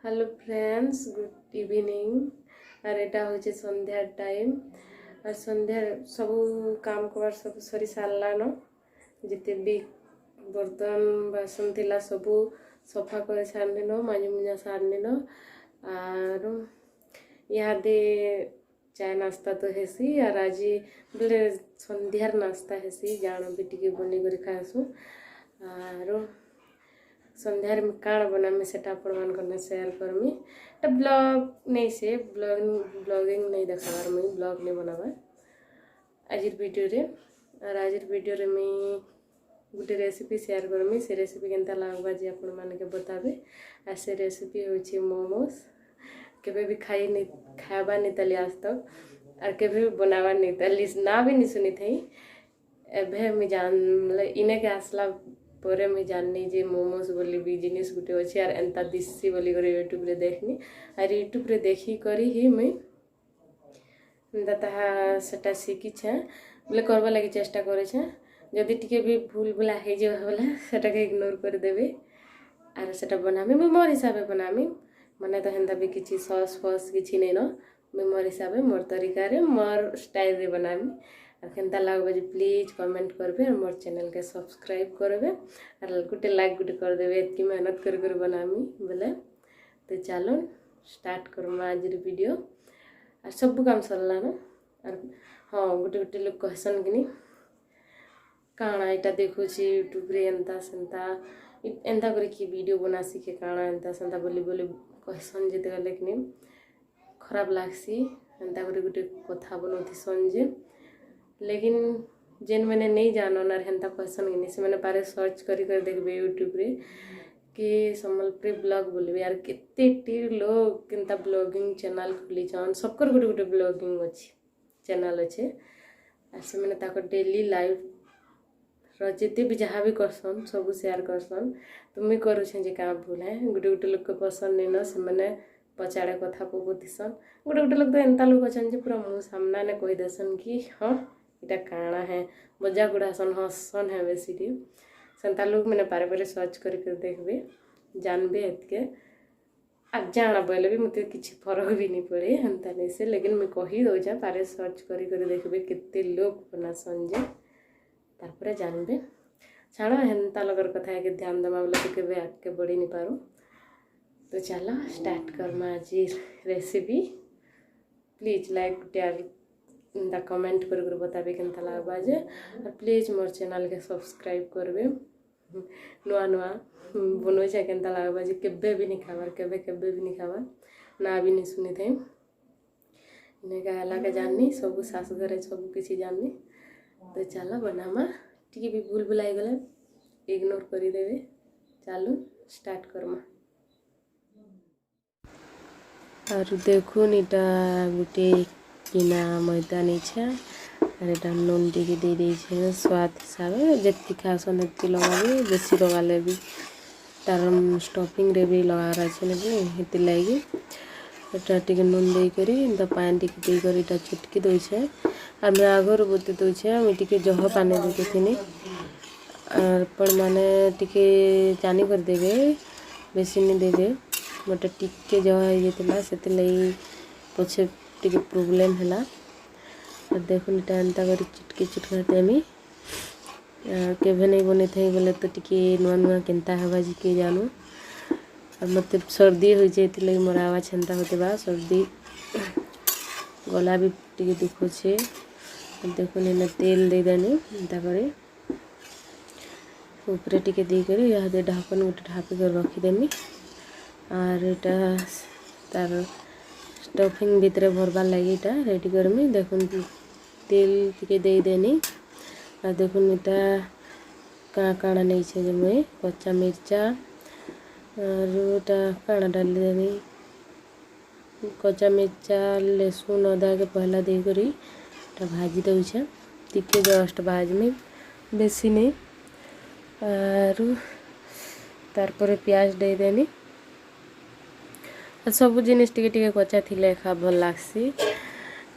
Hello friends, good evening. और एटा हो संध्या time और संध्या सब काम कर सब सरी सारान जिते भी बर्तन बासन थिला सब सफा कर सारन माजी मुजा सारन और इहादे चाय नाश्ता तो हेसी और आज बोले संध्यार नाश्ता हेसी जान भी टिके बनी कर खासू और संध्यार में काण बनामी सेटा आपण मान शेयर करमी। एटा ब्लॉग नहीं से ब्लॉगिंग नहीं देखाबार मुई ब्लॉग नहीं बनाबार आज वीडियो रे। और आज वीडियो रे मुई गोटे रेसिपी शेयर करमी। से रेसिपी केनता लागबा जे आपण मान के बताबे। आ से रेसिपी होची मोमोस। केबे भी खाइबा नहीं तली आज तक और केबे भी बनावा नहीं तली ना भी नहीं सुनी थी। एभे मुई जान इने के आसला परे मुई जाननी जे मोमोस बोली बिजनेस गुटे अच्छे और एंता दिसी बोली कर यूट्यूब रे देखनी और यूट्यूब रे देखी करी ही मुई ताहा सेटा शिखी छे बोले करबा लगी चेष्टा करे छे। जदि टिके भी भूल भुला हे जे बोले सेटा के इग्नोर कर देबे और सेटा बनामी मुई मोर हिसाबे बनामी। माने तो हेंता भी किछि सॉस फॉस किछि नै न मुई मोर हिसाबे मोर तरीका रे मोर स्टाइल रे बनामी। और केनता लागबे प्लीज कमेंट करबे और मोर चैनल के सब्सक्राइब करबे और गोटे लाइक गुटे कर देबे। एतकी मेहनत कर बनामी बोले तो चलो स्टार्ट करमा आज वीडियो। और सब काम सरला न और हाँ गोटे गोटे लोग कहसन कि काଣା एटा देखुची यूट्यूब रे एंता सेंता एंता करे कि वीडियो बना सीखे काଣା एंता सेंता बोली बोली कहसन जेते गले कि खराब लागसी एंता करे गोटे कथा बनौथी जे लेकिन जेन मैंने नहीं जानन और हेंता कहसन कि से मैंने पारे सर्च करी कर देखबे यूट्यूब रे कि सम्बलपुरी ब्लॉग बोलबे यार केते टी लोग केनता ब्लॉगिंग चैनल खुली छन सबकर गोटे गोटे ब्लॉगिंग अछि चैनल अछि और से मैंने ताको डेली लाइव जिते भी जहाँ भी करसन सब शेयर करसन तो मुई करू छे जे का भूल है गोटे गोटे लोग के पसंद नहीं न से मैंने पचाड़े कथा पकुथिसन। गोटे गोटे लोग तो एंता लोग अछन जे पूरा मुँह सामना ने कहि देसन कि हाँ इटा काଣା है मजाक उड़ासन हसन है बेसी सेंता लोग मैंने पारे पारे सर्च करके देखबे जानबे एतके आज जाना बोले भी मत किसी फरक भी नहीं पड़े हेंता नहीं से लेकिन मैं कही दौचा पारे सर्च करी देखबे केते लोग बनासन जे तारपरे जानबे छाड़ा हेंता लगर कथा है कि ध्यान दमा बोले तो केबे आगे बढ़ी नहीं पारो। तो चलो स्टार्ट करमा आज recipe. Please like Gute comment कर बताबे केनता लागबा जे और प्लीज मोर चैनल के सब्सक्राइब करबे। नुआ नुआ बनो छे केनता लागबा जे केबे भी नहीं खाबार केबे भी नहीं खाबार ना भी नहीं सुनी थे इने कहला के जाननी सब सास घरे सब किसी जाननी। तो चलो बनामा टिके भी भूल भुलाई गले इग्नोर करी देबे। चलो स्टार्ट करमा। और देखुन इटा गुटे किना मैदा नहीं छे और एटा नून टिके दे दी छे स्वाद हिसाब जत्ती खासन एत्ती लगाबे बेसी लगाले भी तार स्टफिंग रे भी लगा रहा छे ने हेती लागी एटा टिके नून दे करी इंता पानी टिके दे करी एटा चिटकी दो छे। और मैं आगर बोते दो छे मैं टिके जह पानी देते थिनी और पण माने टिके जानी कर देबे बेसी नहीं देबे मोटे टिके जह ये थिला सेते लई पछे टिके प्रॉब्लम हैला। और देखो इटा एंता करी चिटकी चिटकाते मी केभे नहीं बने थे बोले तो टिके नुआ नुआ केनता हवा जी के जानू। और मत सर्दी हो जाए लगी मोर आवाज एंता होते बा सर्दी गला भी टिके दुखो छे। देखो ने तेल दे देनी एंता करे ऊपर टिके दी करी यह दे ढाकन गोटे ढापी कर रखी देमी और इटा तार स्टफिंग भीतर भरबार लगी इटा रेडी करमी। देखुन तेल टिके दे देनी और देखुन इटा काଣା नहीं छे जे मैं कच्चा मिर्चा और इटा काଣା डाली देनी कच्चा मिर्चा लहसुन अदा के पहला दे करी इटा भाजी दउ छे टिके जस्ट भाजमी बेसी नहीं और तारपरे प्याज दे देनी सब जिनिस टिके टिके कच्चा थिले खा भल लागसी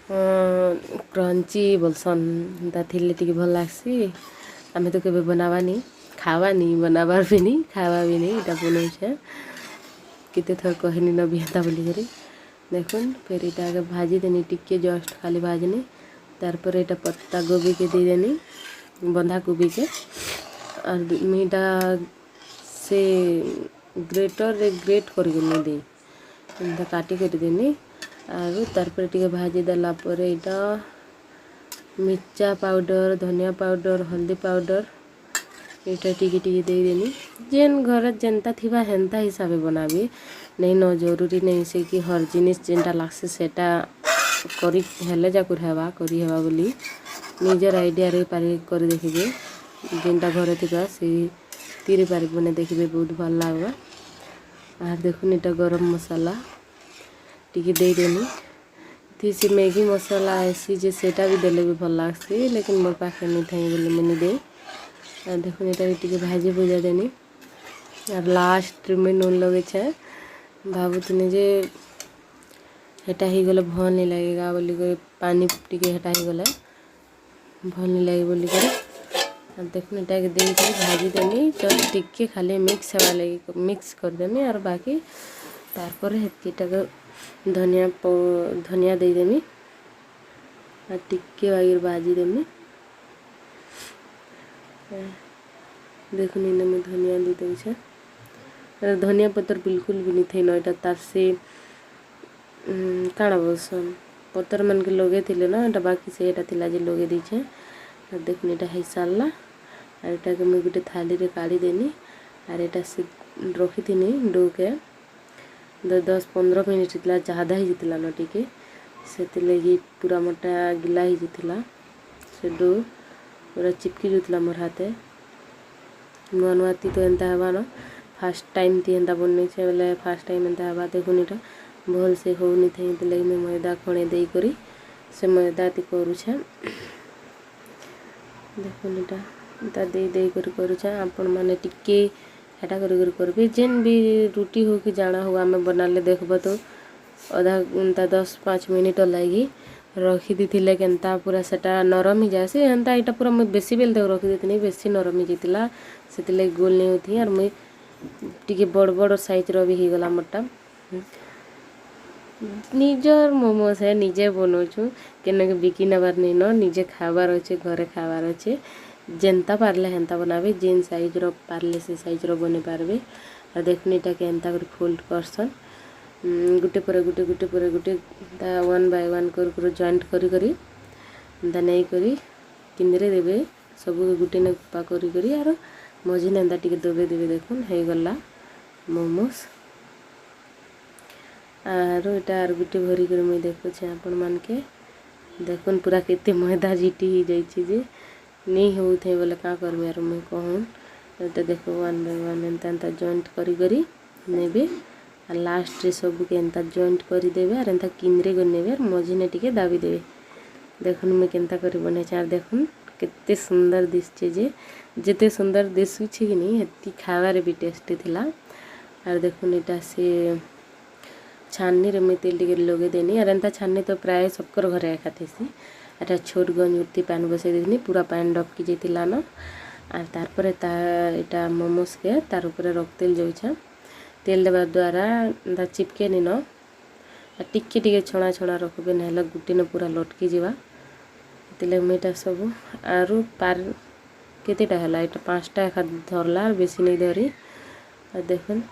क्रंची बोलसन ता थिले टिके भल लागसी। आमे तो केबे बनावा नहीं खावा नहीं बनाबार भी नहीं खावा भी नहीं इटा बनो छे केते थर कहनी न भी हेता बोली करी देखुन फिर इटा आगे भाजी देनी टिके जस्ट खाली भाजनी तार पर इटा पत्ता गोभी के दे देनी बंधा गोभी के और मीटा से ग्रेटर रे ग्रेट करके नहीं दे एंता काटी कर देनी और तार पर टिके भाजी देला पर इटा मिर्चा पाउडर धनिया पाउडर हल्दी पाउडर इटा टिके टिके दे देनी जेन घर जेनता थिबा हेन्ता हिसाब बनाबी नहीं न जरूरी नहीं से कि हर जिनिस जेनटा लागसे सेटा करी हेले जा हेबा करी हेबा बोली निजर आइडिया रे पारी कर देखिबे जेनटा घरे थिबा से तीरे पारी बने देखिबे बहुत भल लागबा और देखुन इटा गरम मसाला टिके दे देनी थी मैगी मसाला ऐसी जे सेटा भी देले भी भल लागसी लेकिन मोर पाखे नहीं थाई बोली मैंने दे और देखुन इटा टिके भाजी भुजा देनी और लास्ट में नून लगे छे भावुतनी जे हेटा ही गले भल नहीं लगेगा बोली कर पानी टिके हेटा ही गले भल नहीं लगे बोली कर और देखुन इटा के दे भाजी देनी जस्ट टिके खाली मिक्स हेबा लगे मिक्स कर देमी और बाकी तार पर हेटा धनिया दे देमी और टिके बागिर भाजी देमी देखुन इने में धनिया दे दे छे धनिया पत्तर बिल्कुल भी नहीं थे न इटा तार से काଣା बोलसन पत्तर मन के लगे थिले ना एटा बाकी से एटा थिला जे लगे दी छे और देखुन इटा है सारला और एटा के मैं गोटे थाली रे काढ़ी देनी और एटा से रखी थी डो के 10-15 मिनट इतला ज़्यादा ही जितला न टिके से लगी पूरा मोटा गिला ही जितला से डो पूरा चिपकी जुतला मोर हाथे नुआ नुआ ती तो एंता हवा न फास्ट टाइम ती एंता बनने छे बोले फास्ट टाइम एंता हवा देखुन इटा भल से होनी थे तो लगी मैं मैदा खणे दे करी से मैदा ती करू छे देखुन इटा दे दे करू छे आपण माने टिके हेटा करबे जेन भी रुटी हो कि जाना हो आम बनाले देखब तो अधा घंटा 10-5 मिनट लगी रखी दी केनता पूरा सेटा नरम ही जाए एंता इटा पूरा मुझे बेसी बेल तक रखी देती बेसी नरम ही जीतला से गोल नहीं होती और मुई टिके बड़ बड़ साइज रो भी गला मोटा निजर मोमोज है निजे बनाऊँ केन बिकी नबार नहीं न निजे खाबार अच्छे घरे खाबार अच्छे जेनता पारले हेन्ता बनाबे जेन साइज रो पारले से साइज रो बने पारबे और देखुनी इटा के एंता कर फोल्ड करसन गुटे पर गुटे वन बाय वन कर जॉइंट करी करी एंता नहीं करी किंदरे देबे सब गुटे ने पा करी करी और मझी एंता टिके दबे देबे देखुन हे गला मोमोज और इटा और गुटे भरी कर मैं देखो छे आपण मान के देखुन पूरा केते मैदा जीटी ही जाई छी जे नहीं होते बोले क्या करबे यार मैं कहूँ तो देखो वन बाय वन एंता जॉइंट करी करी नेबे और लास्ट रे सब के एंता जॉइंट करी देबे और एंता किंदरे कर नेबे और मझी ने टिके दाबी देबे देखुन मैं केनता करी बने चार देखुन केते सुंदर दिसचे जे जेते सुंदर दिसु छी कि नहीं हेती खावारे भी टेस्टी थिला और देखुन इटा से छाननी रे मैं तेल टिके लगे देनी और एंता छाननी तो प्राय सबकर घरे एका थेसी एटा छोट गंजुती पैन बसई देनी पूरा पैन डबकी जाइतिला न और तार पर इटा मोमोज के तार ऊपर रख तेल जाऊँ तेल देवा द्वारा चिपके नी न टिके टिके छणा छणा रखबे ना गुटी न पूरा लटकी जावा तेल मेटा सब आरु पार केतेटा हला इटा 5टा एका धरला बेसी नहीं धरी और देखन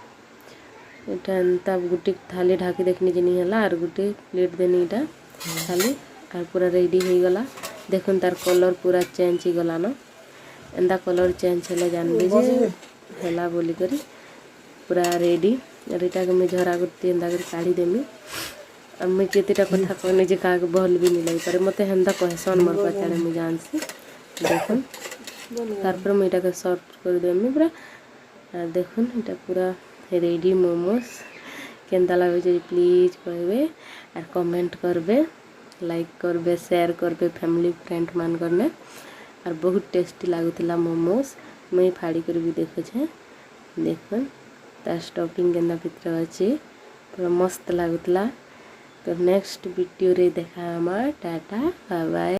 इटा एंता गुटी थाली ढाकी देखनी जे नहीं हला और गुटी प्लेट देनी इटा थाली और पूरा रेडी हो गला देखुन तार कलर पूरा चेंज हो गला न एंता कलर चेंज हेले जानबे जे हेला बोली करी पूरा रेडी और इटा के मैं झरा गुटी एंता कर काढ़ी देमी और मैं केतेटा कथा कहनी जे का भल भी नहीं लगी पारे मते हेंता कहसन मोर पचारे मैं जानसी देखुन तार पर मैं इटा के सर्व कर देमी पूरा और देखुन इटा पूरा रेडी मोमोज केनता लागे जे प्लीज कहबे और कमेंट करबे लाइक करबे शेयर करबे फैमिली फ्रेंड मान करने और बहुत टेस्टी लागुला मोमोज मैं फाड़ी कर भी देखो छे देखुन तार स्टफिंग केना भितर अच्छे पूरा मस्त लागुला तो नेक्स्ट वीडियो रे देखा टाटा बाय बाय।